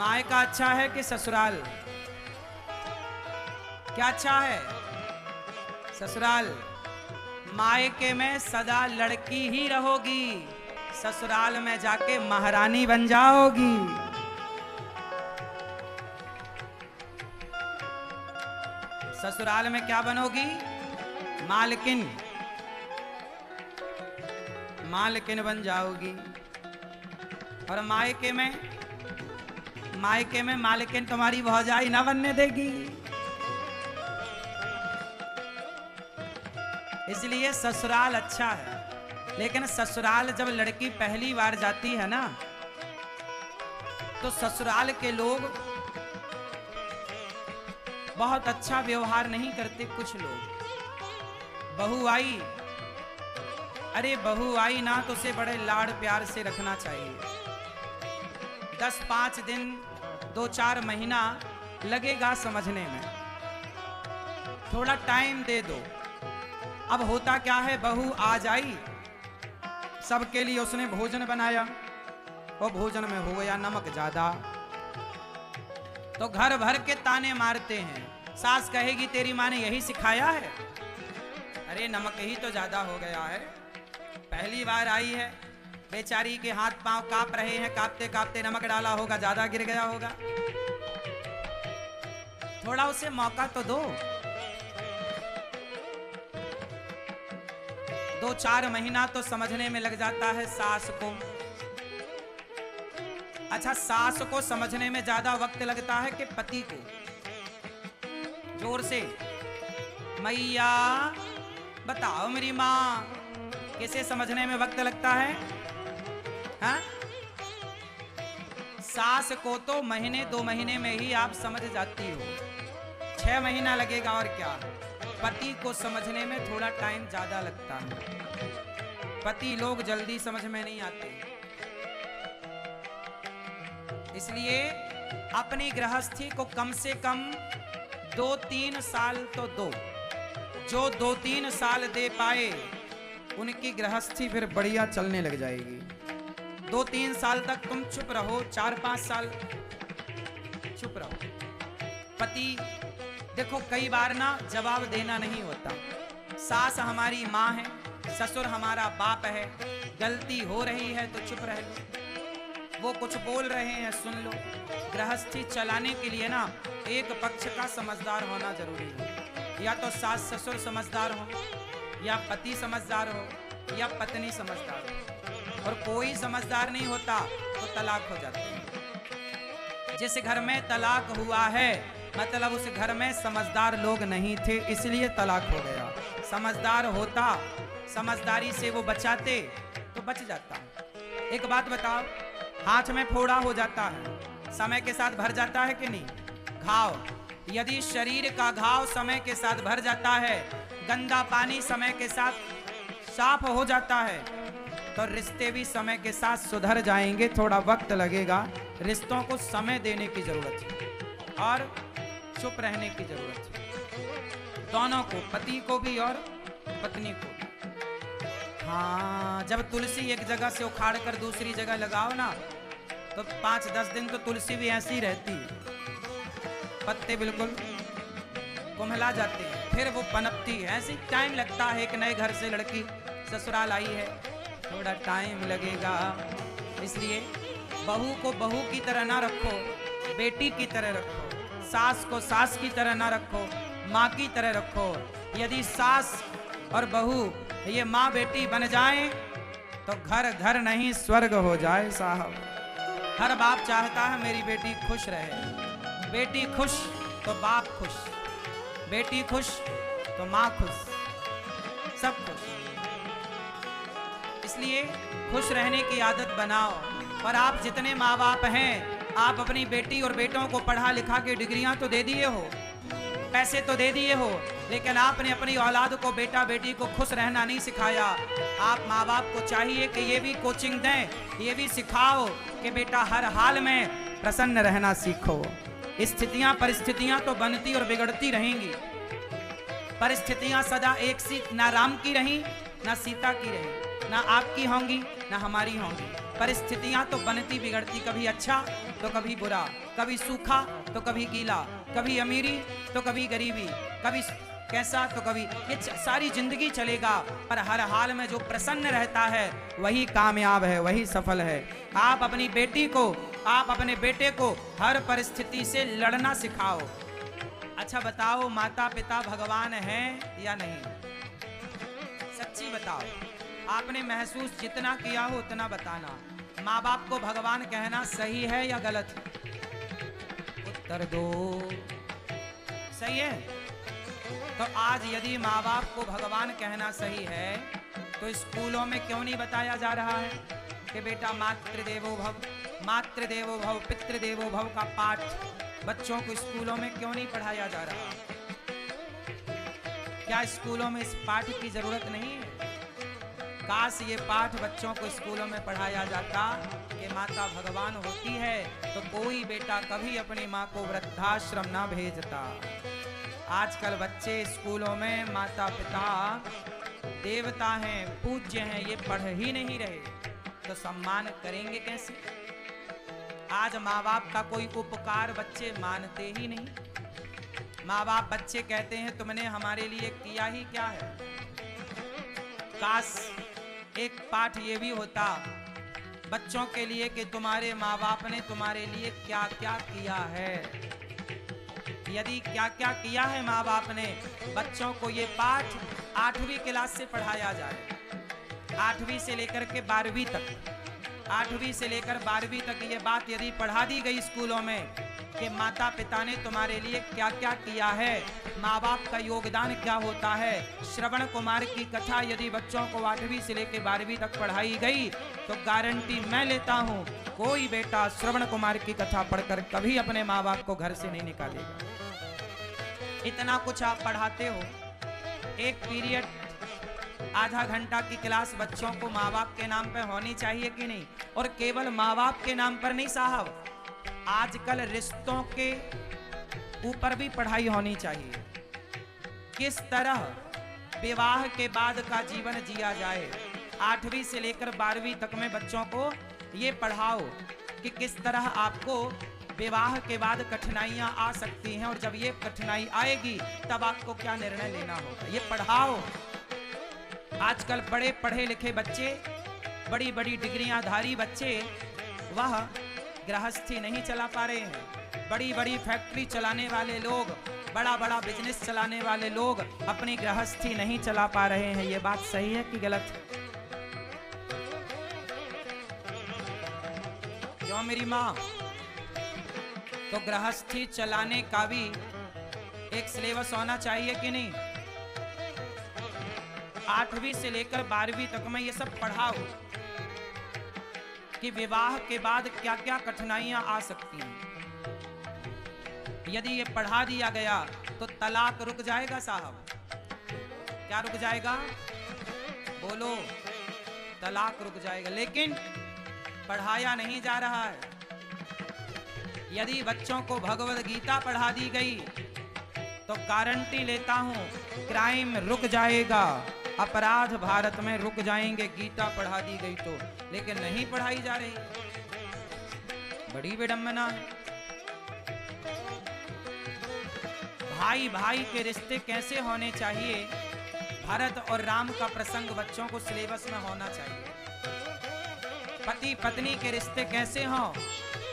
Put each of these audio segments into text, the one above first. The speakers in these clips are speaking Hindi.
मायका अच्छा है कि ससुराल? क्या अच्छा है? ससुराल। मायके में सदा लड़की ही रहोगी, ससुराल में जाके महारानी बन जाओगी। ससुराल में क्या बनोगी? मालकिन। मालकिन बन जाओगी। और मायके में मालकिन तुम्हारी भौजाई ना बनने देगी। इसलिए ससुराल अच्छा है। लेकिन ससुराल जब लड़की पहली बार जाती है ना, तो ससुराल के लोग बहुत अच्छा व्यवहार नहीं करते। कुछ लोग, बहू आई, अरे बहू आई ना तो उसे बड़े लाड़ प्यार से रखना चाहिए। 10-5 दिन 2-4 महीना लगेगा समझने में, थोड़ा टाइम दे दो। अब होता क्या है, बहू आ जाई, सबके लिए उसने भोजन बनाया और भोजन में हो गया नमक ज्यादा, तो घर भर के ताने मारते हैं। सास कहेगी तेरी माँ ने यही सिखाया है? अरे नमक ही तो ज्यादा हो गया है, पहली बार आई है, बेचारी के हाथ पांव कांप रहे हैं, कांपते कांपते नमक डाला होगा, ज्यादा गिर गया होगा। थोड़ा उसे मौका तो दो। 2-4 महीना तो समझने में लग जाता है सास को। अच्छा, सास को समझने में ज्यादा वक्त लगता है कि पति को? जोर से मैया बताओ मेरी माँ, किसे समझने में वक्त लगता है? हाँ? सास को तो 1-2 महीने में ही आप समझ जाती हो, 6 महीना लगेगा और क्या। पति को समझने में थोड़ा टाइम ज्यादा लगता है। पति लोग जल्दी समझ में नहीं आते। इसलिए अपनी गृहस्थी को कम से कम 2-3 साल तो दो। जो 2-3 साल दे पाए उनकी गृहस्थी फिर बढ़िया चलने लग जाएगी। 2-3 साल तक तुम चुप रहो, 4-5 साल चुप रहो। पति देखो, कई बार ना जवाब देना नहीं होता। सास हमारी माँ है, ससुर हमारा बाप है, गलती हो रही है तो चुप रह लो, वो कुछ बोल रहे हैं सुन लो। गृहस्थी चलाने के लिए ना एक पक्ष का समझदार होना जरूरी है। या तो सास ससुर समझदार हो, या पति समझदार हो, या पत्नी समझदार हो। और कोई समझदार नहीं होता तो तलाक हो जाती है। जिस घर में तलाक हुआ है मतलब उस घर में समझदार लोग नहीं थे, इसलिए तलाक हो गया। समझदार होता, समझदारी से वो बचाते तो बच जाता। एक बात बताओ, हाथ में फोड़ा हो जाता है, समय के साथ भर जाता है कि नहीं? घाव, यदि शरीर का घाव समय के साथ भर जाता है, गंदा पानी समय के साथ साफ हो जाता है, तो रिश्ते भी समय के साथ सुधर जाएंगे। थोड़ा वक्त लगेगा, रिश्तों को समय देने की जरूरत है और चुप रहने की जरूरत है, दोनों को, पति को भी और पत्नी को भी। हाँ, जब तुलसी एक जगह से उखाड़ कर दूसरी जगह लगाओ ना, तो 5-10 दिन तो तुलसी भी ऐसी रहती है, पत्ते बिल्कुल कुम्हला जाते हैं, फिर वो पनपती है। ऐसी टाइम लगता है। एक नए घर से लड़की ससुराल आई है, थोड़ा टाइम लगेगा। इसलिए बहू को बहू की तरह ना रखो, बेटी की तरह रखो। सास को सास की तरह ना रखो, माँ की तरह रखो। यदि सास और बहू ये माँ बेटी बन जाएं तो घर घर नहीं स्वर्ग हो जाए साहब। हर बाप चाहता है मेरी बेटी खुश रहे। बेटी खुश तो बाप खुश, बेटी खुश तो माँ खुश, सब खुश। इसलिए खुश रहने की आदत बनाओ। और आप जितने माँ बाप हैं, आप अपनी बेटी और बेटों को पढ़ा लिखा के डिग्रियां तो दे दिए हो, पैसे तो दे दिए हो, लेकिन आपने अपनी औलाद को, बेटा बेटी को खुश रहना नहीं सिखाया। आप माँ बाप को चाहिए कि ये भी कोचिंग दें, ये भी सिखाओ कि बेटा हर हाल में प्रसन्न रहना सीखो। स्थितियां परिस्थितियां तो बनती और बिगड़ती रहेंगी। परिस्थितियां सदा एक सी ना राम की रही ना सीता की रही, ना आपकी होंगी ना हमारी होंगी। परिस्थितियां तो बनती बिगड़ती, कभी अच्छा तो कभी बुरा, कभी सूखा तो कभी गीला, कभी अमीरी तो कभी गरीबी, कभी कैसा तो कभी, ये सारी जिंदगी चलेगा, पर हर हाल में जो प्रसन्न रहता है वही कामयाब है, वही सफल है। आप अपनी बेटी को, आप अपने बेटे को हर परिस्थिति से लड़ना सिखाओ। अच्छा बताओ, माता पिता भगवान हैं या नहीं? सच्ची बताओ, आपने महसूस जितना किया हो उतना बताना। माँ बाप को भगवान कहना सही है या गलत? उत्तर दो। सही है। तो आज यदि माँ बाप को भगवान कहना सही है तो स्कूलों में क्यों नहीं बताया जा रहा है कि बेटा मातृदेवो भव पितृदेवो भव का पाठ बच्चों को स्कूलों में क्यों नहीं पढ़ाया जा रहा? क्या स्कूलों में इस पाठ की जरूरत नहीं है? काश ये पाठ बच्चों को स्कूलों में पढ़ाया जाता कि माता भगवान होती है तो कोई बेटा कभी अपनी माँ को वृद्धाश्रम ना भेजता। आजकल बच्चे स्कूलों में माता पिता देवता हैं, पूज्य हैं, ये पढ़ ही नहीं रहे, तो सम्मान करेंगे कैसे? आज माँ बाप का कोई उपकार बच्चे मानते ही नहीं। माँ बाप बच्चे कहते हैं तुमने हमारे लिए किया ही क्या है। काश एक पाठ ये भी होता बच्चों के लिए कि तुम्हारे माँ बाप ने तुम्हारे लिए क्या क्या किया है। यदि क्या क्या किया है माँ बाप ने, बच्चों को ये पाठ 8वीं क्लास से पढ़ाया जाए। 8वीं से लेकर के 12वीं तक, 8वीं से लेकर 12वीं तक ये बात यदि पढ़ा दी गई स्कूलों में कि माता पिता ने तुम्हारे लिए क्या क्या किया है, माँ बाप का योगदान क्या होता है। श्रवण कुमार की कथा यदि बच्चों को 8वीं से लेकर 12वीं तक पढ़ाई गई तो गारंटी मैं लेता हूँ कोई बेटा श्रवण कुमार की कथा पढ़कर कभी अपने माँ बाप को घर से नहीं निकालेगा। इतना कुछ आप पढ़ाते हो, एक पीरियड आधा घंटा की क्लास बच्चों को माँ बाप के नाम पर होनी चाहिए कि नहीं? और केवल माँ बाप के नाम पर नहीं साहब, आजकल रिश्तों के ऊपर भी पढ़ाई होनी चाहिए। किस तरह विवाह के बाद का जीवन जिया जाए, 8वीं से लेकर 12वीं तक में बच्चों को ये पढ़ाओ कि किस तरह आपको विवाह के बाद कठिनाइयां आ सकती हैं और जब ये कठिनाई आएगी तब आपको क्या निर्णय लेना होगा, ये पढ़ाओ। आजकल बड़े पढ़े लिखे बच्चे, बड़ी बड़ी डिग्रियांधारी बच्चे, वह गृहस्थी नहीं चला पा रहे हैं। बड़ी बड़ी फैक्ट्री चलाने वाले लोग, बड़ा बड़ा बिजनेस चलाने वाले लोग अपनी गृहस्थी नहीं चला पा रहे हैं। ये बात सही है कि गलत है? क्यों मेरी माँ? तो गृहस्थी चलाने का भी एक सिलेबस होना चाहिए कि नहीं? 8वीं से लेकर 12वीं तक में ये सब पढ़ाओ कि विवाह के बाद क्या क्या कठिनाइयां आ सकती हैं। यदि ये पढ़ा दिया गया तो तलाक रुक जाएगा साहब। क्या रुक जाएगा? बोलो। तलाक रुक जाएगा, लेकिन पढ़ाया नहीं जा रहा है। यदि बच्चों को भगवद गीता पढ़ा दी गई तो गारंटी लेता हूं क्राइम रुक जाएगा, अपराध भारत में रुक जाएंगे, गीता पढ़ा दी गई तो। लेकिन नहीं पढ़ाई जा रही, बड़ी विडंबना है। भाई भाई के रिश्ते कैसे होने चाहिए, भरत और राम का प्रसंग बच्चों को सिलेबस में होना चाहिए। पति पत्नी के रिश्ते कैसे हों,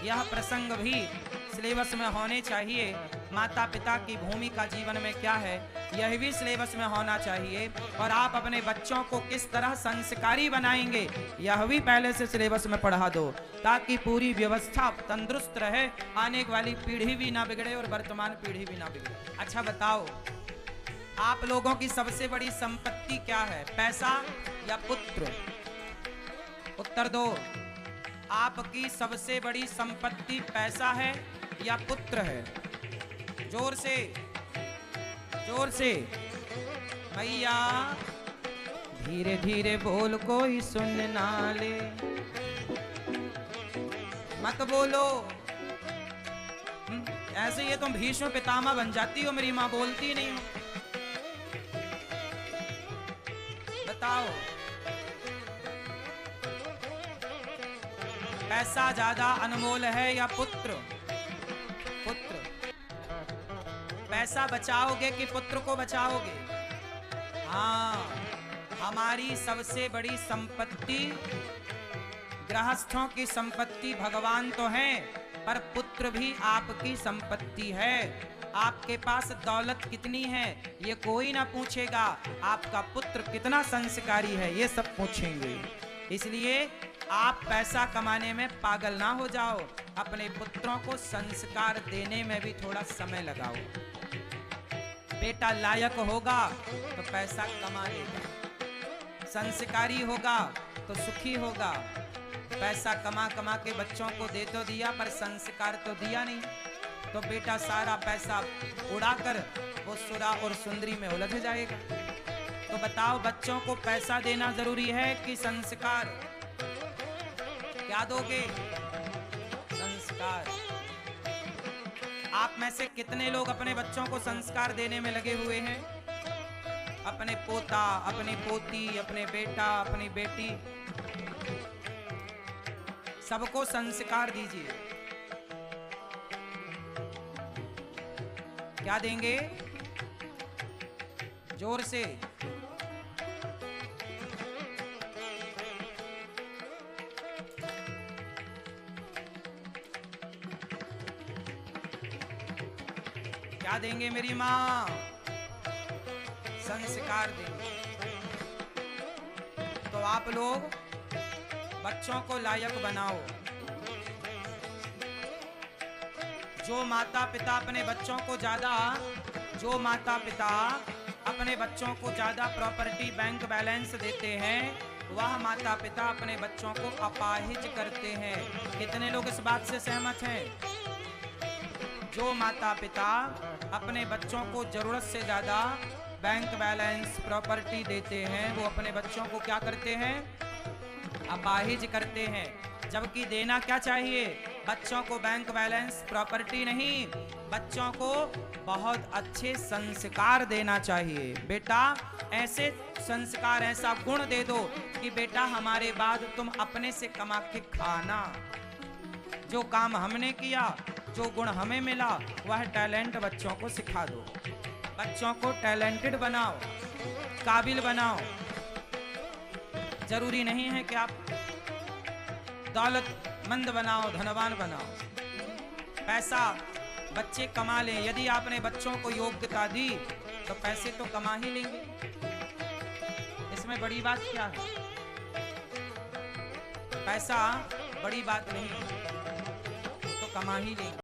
यह प्रसंग भी सिलेबस में होने चाहिए। माता पिता की भूमिका जीवन में क्या है, यह भी सिलेबस में होना चाहिए। और आप अपने बच्चों को किस तरह संस्कारी बनाएंगे, यह भी पहले से सिलेबस में पढ़ा दो, ताकि पूरी व्यवस्था तंदुरुस्त रहे, आने वाली पीढ़ी भी ना बिगड़े और वर्तमान पीढ़ी भी ना बिगड़े। अच्छा बताओ, आप लोगों की सबसे बड़ी संपत्ति क्या है, पैसा या पुत्र? उत्तर दो। आपकी सबसे बड़ी संपत्ति पैसा है या पुत्र है? जोर से, जोर से। भैया धीरे धीरे बोल, कोई सुन ना ले, मत बोलो। ऐसे ये तुम भीष्म पितामह बन जाती हो, मेरी माँ बोलती नहीं हो। बताओ, पैसा ज्यादा अनमोल है या पुत्र? पुत्र। पैसा बचाओगे कि पुत्र को बचाओगे? हाँ, हमारी सबसे बड़ी संपत्ति, गृहस्थों की संपत्ति भगवान तो है, पर पुत्र भी आपकी संपत्ति है। आपके पास दौलत कितनी है ये कोई ना पूछेगा, आपका पुत्र कितना संस्कारी है ये सब पूछेंगे। इसलिए आप पैसा कमाने में पागल ना हो जाओ, अपने पुत्रों को संस्कार देने में भी थोड़ा समय लगाओ। बेटा लायक होगा तो पैसा कमा लेगा, संस्कारी होगा तो सुखी होगा। पैसा कमा कमा के बच्चों को दे तो दिया पर संस्कार तो दिया नहीं, तो बेटा सारा पैसा उड़ाकर वो सुरा और सुंदरी में उलझ जाएगा। तो बताओ, बच्चों को पैसा देना जरूरी है कि संस्कार? क्या दोगे? संस्कार। आप में से कितने लोग अपने बच्चों को संस्कार देने में लगे हुए हैं? अपने पोता, अपनी पोती, अपने बेटा, अपनी बेटी, सबको संस्कार दीजिए। क्या देंगे? जोर से। क्या देंगे मेरी माँ? संस्कार देंगे। तो आप लोग बच्चों को लायक बनाओ। जो माता पिता अपने बच्चों को ज्यादा प्रॉपर्टी बैंक बैलेंस देते हैं, वह माता पिता अपने बच्चों को अपाहिज करते हैं। कितने लोग इस बात से सहमत हैं? जो माता पिता अपने बच्चों को जरूरत से ज्यादा बैंक बैलेंस प्रॉपर्टी देते हैं, वो अपने बच्चों को क्या करते हैं? अपाहिज करते हैं। जबकि देना क्या चाहिए? बच्चों को बैंक बैलेंस प्रॉपर्टी नहीं, बच्चों को बहुत अच्छे संस्कार देना चाहिए। बेटा ऐसे संस्कार, ऐसा गुण दे दो कि बेटा हमारे बाद तुम अपने से कमा के खाना। जो काम हमने किया, जो गुण हमें मिला, वह टैलेंट बच्चों को सिखा दो। बच्चों को टैलेंटेड बनाओ, काबिल बनाओ। जरूरी नहीं है कि आप दौलतमंद बनाओ, धनवान बनाओ। पैसा बच्चे कमा लें, यदि आपने बच्चों को योग्यता दी तो पैसे तो कमा ही लेंगे। इसमें बड़ी बात क्या है? पैसा बड़ी बात नहीं, तो कमा ही लेंगे।